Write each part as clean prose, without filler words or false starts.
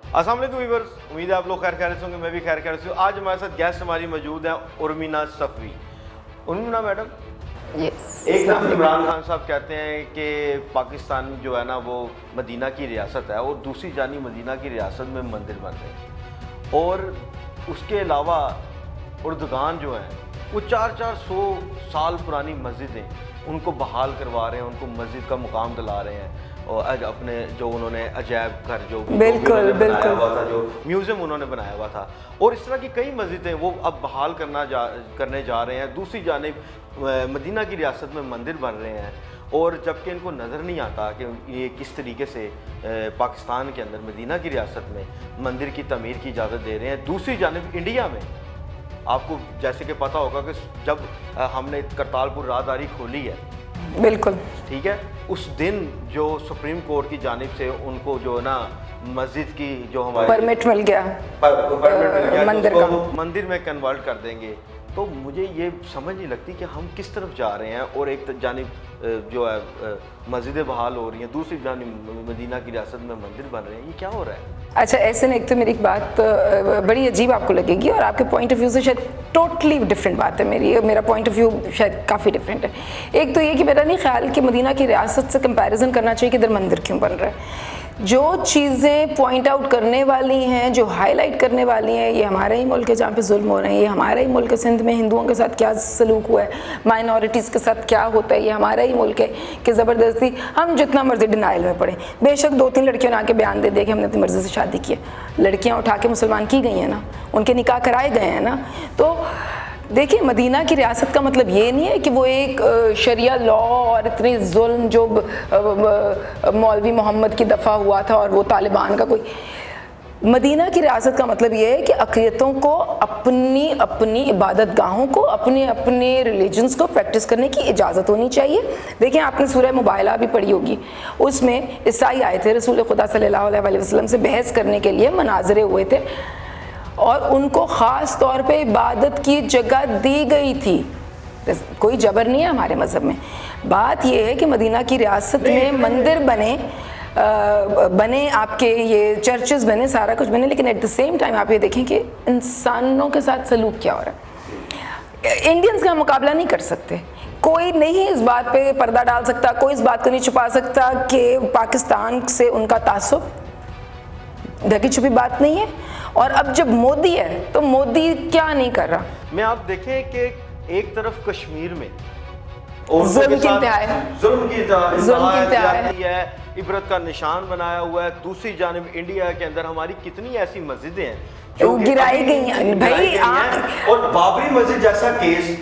अस्सलाम वालेकुम व्यूअर्स, उम्मीद है आप लोग खैर खैरियत से होंगे, मैं भी खैर खैरियत से हूँ। आज हमारे साथ गेस्ट हमारी मौजूद हैं उर्मिना सफ़वी। उर्मिना मैडम, एक तरफ इमरान खान साहब कहते हैं कि पाकिस्तान जो है ना वो मदीना की रियासत है और दूसरी जानी मदीना की रियासत में मंदिर बन रहे हैं, और उसके अलावा उर्दगान जो हैं वो 400 साल पुरानी मस्जिदें उनको बहाल करवा रहे हैं, उनको मस्जिद का मुकाम दिला रहे हैं, और अपने जो उन्होंने अजायब घर जो बिल्कुल बनाया हुआ था, जो म्यूज़ियम उन्होंने बनाया हुआ था, और इस तरह की कई मस्जिदें वो अब बहाल करने जा रहे हैं। दूसरी जानिब मदीना की रियासत में मंदिर बन रहे हैं, और जबकि इनको नज़र नहीं आता कि ये किस तरीके से पाकिस्तान के अंदर मदीना की रियासत में मंदिर की तमीर की इजाज़त दे रहे हैं। दूसरी जानिब इंडिया में आपको जैसे कि पता होगा कि जब हमने करतारपुर राहदारी खोली है, बिल्कुल ठीक है, उस दिन जो सुप्रीम कोर्ट की जानिब से उनको जो है ना मस्जिद की जो हमारे परमिट मिल गया, मंदिर का मंदिर में कन्वर्ट कर देंगे, तो मुझे ये समझ नहीं लगती कि हम किस तरफ जा रहे हैं। और एक जानिब जो है मस्जिदें बहाल हो रही हैं, दूसरी जानिब मदीना की रियासत में मंदिर बन रहे हैं, ये क्या हो रहा है? अच्छा, ऐसे नहीं, एक तो मेरी एक बात बड़ी अजीब आपको लगेगी और आपके पॉइंट ऑफ व्यू से शायद टोटली डिफरेंट बात है। मेरा पॉइंट ऑफ व्यू शायद काफ़ी डिफरेंट है। एक तो ये कि मेरा नहीं ख्याल कि मदीना की रियासत से कंपैरिजन करना चाहिए कि इधर मंदिर क्यों बन रहा है। जो चीज़ें पॉइंट आउट करने वाली हैं, जो हाईलाइट करने वाली हैं, ये हमारा ही मुल्क है जहाँ पे जुल्म हो रहे हैं, ये हमारा ही मुल्क है, सिंध में हिंदुओं के साथ क्या सलूक हुआ है, माइनॉरिटीज़ के साथ क्या होता है, ये हमारा ही मुल्क है कि ज़बरदस्ती हम जितना मर्जी डिनाइल में पड़े। बेशक 2-3 लड़कियों ने आके बयान दे दिया कि हमने अपनी मर्ज़ी से शादी की है, लड़कियाँ उठा के मुसलमान की गई हैं ना, उनके निकाह कराए गए हैं ना। तो देखिए, मदीना की रियासत का मतलब ये नहीं है कि वो एक शरिया लॉ और इतनी जुल्म जो मौलवी मोहम्मद की दफ़ा हुआ था और वो तालिबान का कोई। मदीना की रियासत का मतलब ये है कि अक़लियतों को अपनी अपनी इबादत गाहों को, अपने अपने रिलीजन्स को प्रैक्टिस करने की इजाज़त होनी चाहिए। देखिए, आपने सूरह मुबाइला भी पढ़ी होगी, उसमें ईसाई आए थे रसूल खुदा सल्लल्लाहु अलैहि वसल्लम से बहस करने के लिए, मनाजरे हुए थे और उनको ख़ास तौर पे इबादत की जगह दी गई थी। कोई जबर नहीं है हमारे मज़हब में। बात यह है कि मदीना की रियासत में मंदिर बने आपके ये चर्चेस बने, सारा कुछ बने, लेकिन एट द सेम टाइम आप ये देखें कि इंसानों के साथ सलूक क्या हो रहा है। इंडियंस का मुकाबला नहीं कर सकते, कोई नहीं इस बात पे पर्दा डाल सकता, कोई इस बात को नहीं छुपा सकता कि पाकिस्तान से उनका तासुब ढकी छुपी बात नहीं है। और अब जब मोदी है तो मोदी क्या नहीं कर रहा। मैं आप देखें कि एक तरफ कश्मीर में जुल्म की इंतहा है, इबरत का निशान बनाया हुआ है, दूसरी जानिब इंडिया के अंदर हमारी कितनी ऐसी मस्जिदें हैं जो गिराई गई हैं भाई। और बाबरी मस्जिद जैसा केस,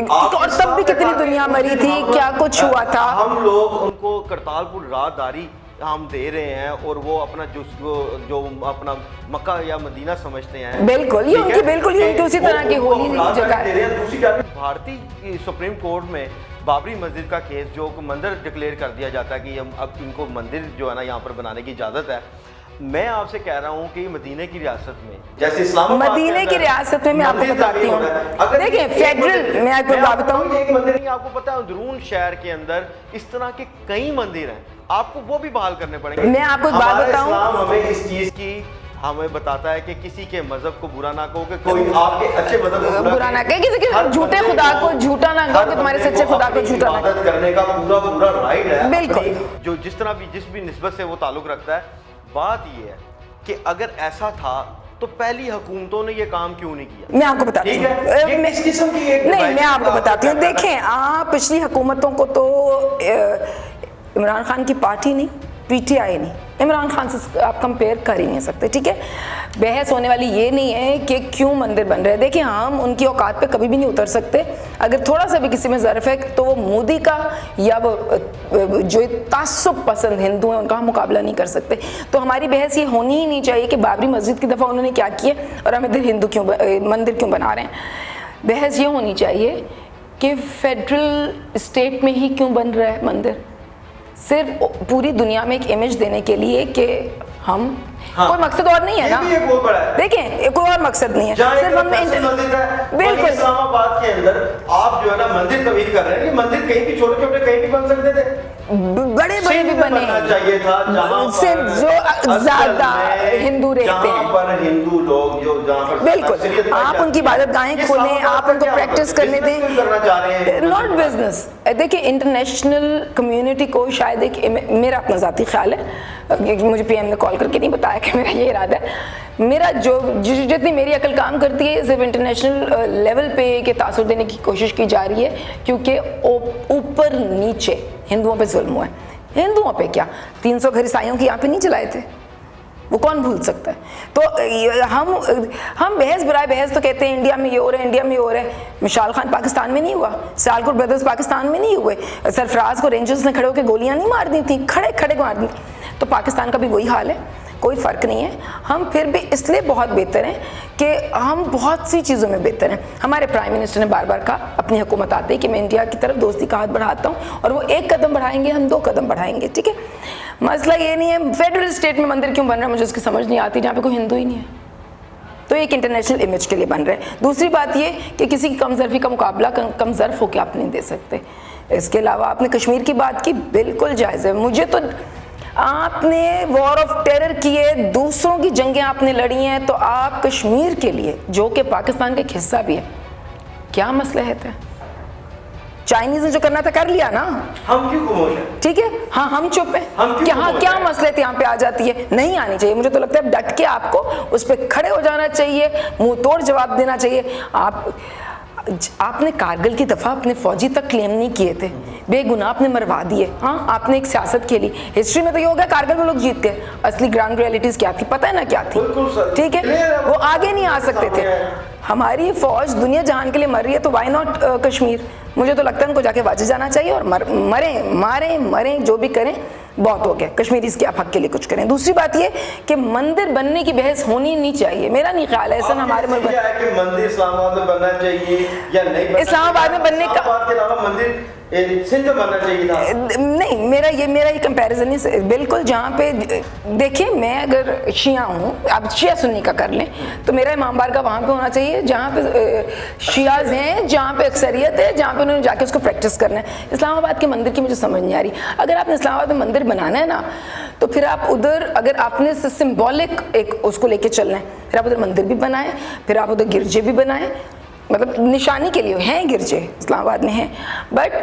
और तब भी कितनी दुनिया मरी थी, क्या कुछ हुआ था। हम लोग उनको करतारपुर राहदारी हम दे रहे हैं और वो अपना जो अपना मक्का या मदीना समझते हैं। बिल्कुल, ये उनकी बिल्कुल ही उनकी उसी तरह की होली जगह है। दूसरी जानिब भारतीय सुप्रीम कोर्ट में बाबरी मस्जिद का केस जो मंदिर डिक्लेयर कर दिया जाता है कि हम अब इनको मंदिर जो है ना यहाँ पर बनाने की इजाज़त है। मैं आपसे कह रहा हूँ कि मदीने की रियासत में, जैसे इस्लामाबाद मदीने की रियासत में, मैं आपको बताती हूँ, देखिए फेडरल, मैं आपको बताऊँ, एक मंदिर नहीं, आपको पता है अंदरून शहर के अंदर इस तरह के कई मंदिर हैं, आपको वो भी बहाल करने पड़ेंगे। मैं आपको एक बात बताऊँ, हमें इस चीज़ की हमें बताता है कि किसी के मजहब को बुरा ना कहो, कि कोई आपके अच्छे मजहब को बुरा ना कहे, किसी के झूठे खुदा को झूठा ना कहो, कि तुम्हारे सच्चे खुदा को झूठा ना कहो, करने का पूरा राइट है। बिल्कुल, जो जिस तरह भी जिस भी निस्बत से वो ताल्लुक रखता है। बात ये है कि अगर ऐसा था तो पहली हुकूमतों ने ये काम क्यों नहीं किया? मैं आपको बताती हूँ, मैं आपको बताती हूँ। देखें, आप पिछली हुकूमतों को तो इमरान खान की पार्टी नहीं, पीटीआई नहीं, इमरान खान से आप कंपेयर कर ही नहीं सकते, ठीक है। बहस होने वाली ये नहीं है कि क्यों मंदिर बन रहे हैं। देखिए, हम उनकी औकात पे कभी भी नहीं उतर सकते। अगर थोड़ा सा भी किसी में ज़रफ़ है तो वो मोदी का या वो जो तासुब पसंद हिंदू हैं उनका हम मुकाबला नहीं कर सकते। तो हमारी बहस ये होनी ही नहीं चाहिए कि बाबरी मस्जिद की दफ़ा उन्होंने क्या किया और हम इधर मंदिर क्यों बना रहे हैं। बहस ये होनी चाहिए कि फेडरल स्टेट में ही क्यों बन रहा है मंदिर, सिर्फ पूरी दुनिया में एक इमेज देने के लिए कि हम कोई मकसद और नहीं है ना, ये बहुत बड़ा है। देखें कोई और मकसद नहीं है, सिर्फ हम बिल्कुल इस्लामाबाद के अंदर आप जो है ना मंदिर तमीर कर रहे हैं, मंदिर कहीं भी छोटे छोटे कहीं भी बन सकते थे, बड़े बड़े भी बने चाहिए था, जहाँ सिर्फ जो ज्यादा हिंदू रहते हैं, पर हिंदू लोग जो जहाँ पर बिल्कुल आप उनकी इबादत गाहें खोलें, आप उनको प्रैक्टिस करने दें, करना चाह रहे हैं, नॉट बिजनेस। देखिए इंटरनेशनल कम्युनिटी को शायद एक, मेरा अपना ज़ाती ख्याल है, मुझे पीएम ने कॉल करके नहीं बताया कि मेरा ये इरादा है, मेरा जो जितनी मेरी अकल काम करती है सिर्फ इंटरनेशनल लेवल पे के तासुर देने की कोशिश की जा रही है, क्योंकि ऊपर नीचे हिंदुओं पे जुल्म हुआ है। हिंदुओं पे क्या, 300 घर ईसाइयों के यहाँ पे नहीं जलाए थे, वो कौन भूल सकता है। तो हम बहस बराए बहस तो कहते हैं इंडिया में ये हो रहा है, इंडिया में ये हो रहा है। मिसाल खान पाकिस्तान में नहीं हुआ, सियालकोट ब्रदर्स पाकिस्तान में नहीं हुए, सरफराज को रेंजर्स ने खड़े होकर गोलियां नहीं मार दी थी, खड़े खड़े मार दी। तो पाकिस्तान का भी वही हाल है, कोई फ़र्क नहीं है। हम फिर भी इसलिए बहुत बेहतर हैं कि हम बहुत सी चीज़ों में बेहतर हैं। हमारे प्राइम मिनिस्टर ने बार बार कहा अपनी हुकूमत आते ही कि मैं इंडिया की तरफ दोस्ती का हाथ बढ़ाता हूँ, और वो 1 कदम बढ़ाएंगे, हम 2 कदम बढ़ाएंगे, ठीक है। मसला ये नहीं है फेडरल स्टेट में मंदिर क्यों बन रहा है, मुझे उसकी समझ नहीं आती, जहाँ पे कोई हिंदू ही नहीं है। तो एक इंटरनेशनल इमेज के लिए बन रहे हैं। दूसरी बात ये कि किसी की कमजरफी का मुकाबला कमजरफ होकर आप नहीं दे सकते। इसके अलावा आपने कश्मीर की बात की, बिल्कुल जायज़ है। मुझे तो आपने वॉर ऑफ टेरर किए, दूसरों की जंगें आपने लड़ी हैं, तो आप कश्मीर के लिए जो कि पाकिस्तान का एक हिस्सा भी है, क्या मसलहत है? चाइनीज ने जो करना था कर लिया ना, हम क्यों खामोश हैं? ठीक है, हाँ हम चुप हैं। क्या मसलहत यहाँ पे आ जाती है? नहीं आनी चाहिए। मुझे तो लगता है डट के आपको उस पर खड़े हो जाना चाहिए, मुंह तोड़ जवाब देना चाहिए। आपने कारगिल की दफा अपने फौजी तक क्लेम नहीं किए थे, बेगुनाह आपने मरवा दिए। हाँ, आपने एक सियासत खेली। हिस्ट्री में तो ये हो गया कारगिल में लोग जीत गए, असली ग्राउंड रियलिटीज क्या थी पता है ना क्या थी, ठीक है। वो आगे नहीं आ सकते थे। हमारी फौज दुनिया जहान के लिए मर रही है, तो वाई नॉट कश्मीर? मुझे तो लगता है उनको जाके वापस जाना चाहिए और मरें जो भी करें, बहुत हो गया। कश्मीरी के आप हक के लिए कुछ करें। दूसरी बात ये कि मंदिर बनने की बहस होनी नहीं चाहिए, मेरा नहीं ख्याल है ऐसा हमारे मुल्क में कि मंदिर इस्लामाबाद में बनना चाहिए या नहीं। इस्लामाबाद में बनने का के अलावा मंदिर सिंध में बनना चाहिए था। नहीं, मेरा ये कंपैरिजन नहीं। बिल्कुल, जहाँ पे देखिए, मैं अगर शिया हूँ, आप शिया सुन्नी का कर लें, तो मेरा इमाम बारगाह वहाँ पे होना चाहिए जहाँ पे शियाज हैं, जहाँ पे अक्सरियत है, जहाँ पे उन्होंने जाके उसको प्रैक्टिस करना है। इस्लामाबाद के मंदिर की मुझे समझ नहीं आ रही। अगर आपने इस्लामाबाद में मंदिर बनाना है ना, तो फिर आप उधर, अगर आपने सिम्बॉलिक एक उसको लेके चलना है, फिर आप उधर मंदिर भी बनाएं, फिर आप उधर गिरजे भी बनाएं, मतलब निशानी के लिए हैं गिरजे इस्लामाबाद में हैं। बट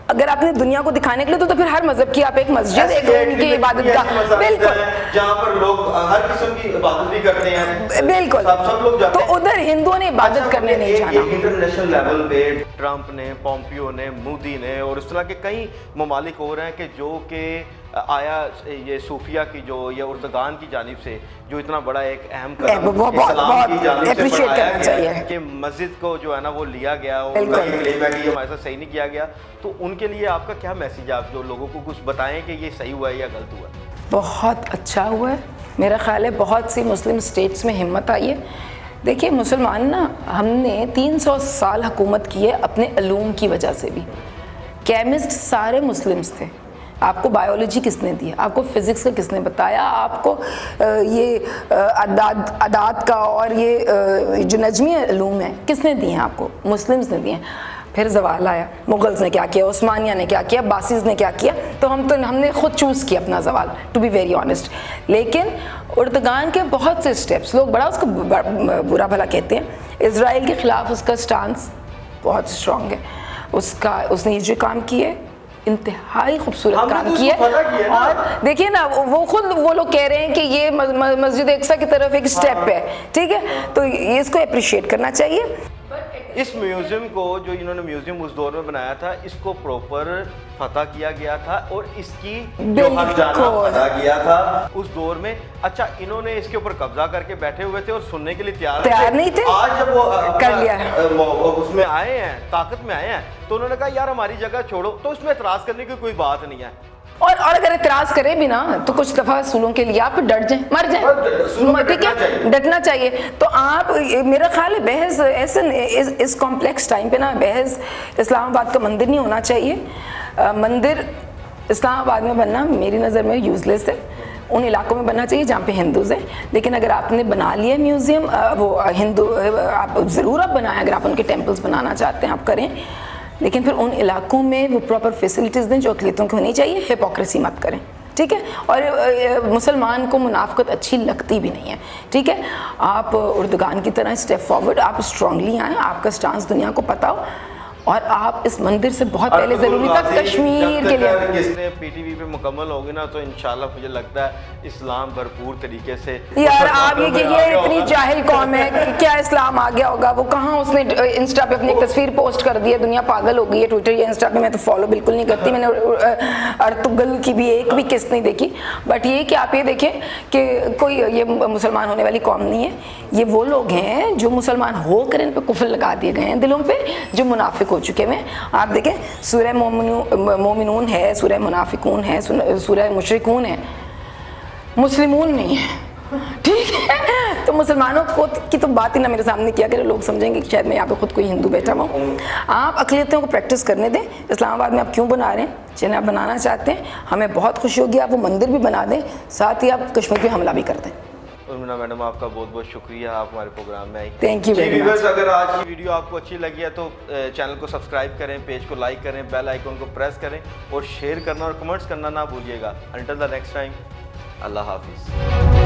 अगर आपने दुनिया को दिखाने के लिए तो फिर हर मजहब की आप एक मस्जिद, एक उनकी इबादत का, बिल्कुल, जहाँ पर लोग हर किस्म की इबादत भी करते हैं, बिल्कुल, सब लोग जाते हैं। तो उधर हिंदुओं ने इबादत करने नहीं जाना। इंटरनेशनल लेवल पे ट्रंप ने, पोम्पियो ने, मोदी ने और इस तरह के कई ममालिक हो रहे हैं कि जो कि आया ये सूफिया की जो या उर्दगान की जानिब से जो इतना बड़ा एक अहम कदम इस्लाम की जानिब से बढ़ाया गया है कि मस्जिद को जो है ना वो लिया गया, उनका ये क्लेम है कि हमारे साथ सही नहीं किया गया। तो उनके लिए आपका क्या मैसेज है? आप जो लोगों को कुछ बताएं कि ये सही हुआ है या गलत हुआ है? बहुत अच्छा हुआ है, मेरा ख्याल है बहुत सी मुस्लिम स्टेट्स में हिम्मत आई है। देखिए मुसलमान ना, हमने 300 साल हुकूमत की है अपने अलूम की वजह से भी। केमिस्ट सारे मुस्लिम्स थे। आपको बायोलॉजी किसने दी? आपको फिज़िक्स का किसने बताया? आपको ये अदाद का और ये जो नजमी अलूम है किसने दिए हैं? आपको मुस्लिम्स ने दिए हैं। फिर जवाल आया, मुगल्स ने क्या किया, उस्मानिया ने क्या किया, बासीज ने क्या किया, तो हमने खुद चूज़ किया अपना जवाल, टू बी वेरी ऑनेस्ट। लेकिन उर्दगान के बहुत से स्टेप्स, लोग बड़ा उसको बुरा भला कहते हैं, इजराइल के ख़िलाफ़ उसका स्टांस बहुत स्ट्रॉन्ग है। उसने ये जो काम किए इंतहाई खूबसूरत काम किया। और देखिए ना, वो लोग कह रहे हैं कि ये मस्जिद अक्सा की तरफ एक स्टेप है, ठीक है, तो इसको अप्रिशिएट करना चाहिए। इस म्यूज़ियम को जो इन्होंने म्यूज़ियम उस दौर में बनाया था, इसको प्रॉपर फतह किया गया था और इसकी जो हर जाना फतह किया था उस दौर में। अच्छा, इन्होंने इसके ऊपर कब्जा करके बैठे हुए थे और सुनने के लिए तैयार नहीं थे। आज जब वो कर लिया, उसमें आए हैं, ताकत में आए हैं, तो उन्होंने कहा यार हमारी जगह छोड़ो, तो उसमें एतराज़ करने की कोई बात नहीं है। और अगर इतराज़ करें भी ना, तो कुछ दफ़ा सूलों के लिए आप डट जाएं, मर जाएं, ठीक है, डटना चाहिए। तो आप, मेरा ख्याल है बहस ऐसे इस कॉम्प्लेक्स टाइम पे ना, बहस इस्लामाबाद का मंदिर नहीं होना चाहिए। मंदिर इस्लामाबाद में बनना मेरी नज़र में यूज़लेस है। उन इलाकों में बनना चाहिए जहाँ पे हिंदूज़ हैं। लेकिन अगर आपने बना लिया म्यूज़ियम वो हिंदू, आप ज़रूर आप बनाएं, अगर आप उनके टेम्पल्स बनाना चाहते हैं आप करें, लेकिन फिर उन इलाकों में वो प्रॉपर फैसिलिटीज़ दें जो अक़लियतों की होनी चाहिए। हिपोक्रेसी मत करें, ठीक है। और मुसलमान को मुनाफ़क़त अच्छी लगती भी नहीं है, ठीक है। आप उर्दुगान की तरह स्टेप फॉरवर्ड, आप स्ट्रांगली आएँ, आपका स्टांस दुनिया को पता हो, और आप इस मंदिर से बहुत पहले ज़रूरी था कश्मीर के लिए। किसने पीटीवी पे मुकम्मल होगी ना तो इंशाल्लाह मुझे लगता है इस्लाम भरपूर तरीके से। यार आप ये इतनी जाहिल कौम है कि क्या इस्लाम आ गया होगा? वो कहाँ उसने इंस्टा पे अपनी एक तस्वीर पोस्ट कर दी है, दुनिया पागल हो गई है। ट्विटर या इंस्टा पे मैं तो फॉलो बिल्कुल नहीं करती, मैंने अर्तुगल की भी एक भी किस्त नहीं देखी। बट ये कि आप ये देखें कि कोई ये मुसलमान होने वाली कौम नहीं है, ये वो लोग हैं जो मुसलमान होकर इन पर कुफ्र लगा दिए गए हैं दिलों पे, जो मुनाफिक हो चुके हैं। आप देखें सूरह मोमिनून है, सूरह मुनाफिकून है, सूरह मुशरिकून है, मुस्लिमून नहीं है, ठीक है। तो मुसलमानों को की तो बात ही ना मेरे सामने किया करें, लोग समझेंगे कि शायद मैं यहाँ पे खुद कोई हिंदू बैठा हूँ। आप अक़लियतों को प्रैक्टिस करने दें। इस्लामाबाद में आप क्यों बना रहे हैं? चलें आप बनाना चाहते हैं, हमें बहुत खुशी होगी। आप वो मंदिर भी बना दें, साथ ही आप कश्मीर पे हमला भी कर दें। उर्मिला मैडम आपका बहुत बहुत शुक्रिया, आप हमारे प्रोग्राम में आई। Thank you very much. अगर आज की वीडियो आपको अच्छी लगी है तो चैनल को सब्सक्राइब करें, पेज को लाइक करें, बेल आइकन को प्रेस करें और शेयर करना और कमेंट्स करना ना भूलिएगा। अंटिल द नेक्स्ट टाइम, अल्लाह हाफिज़।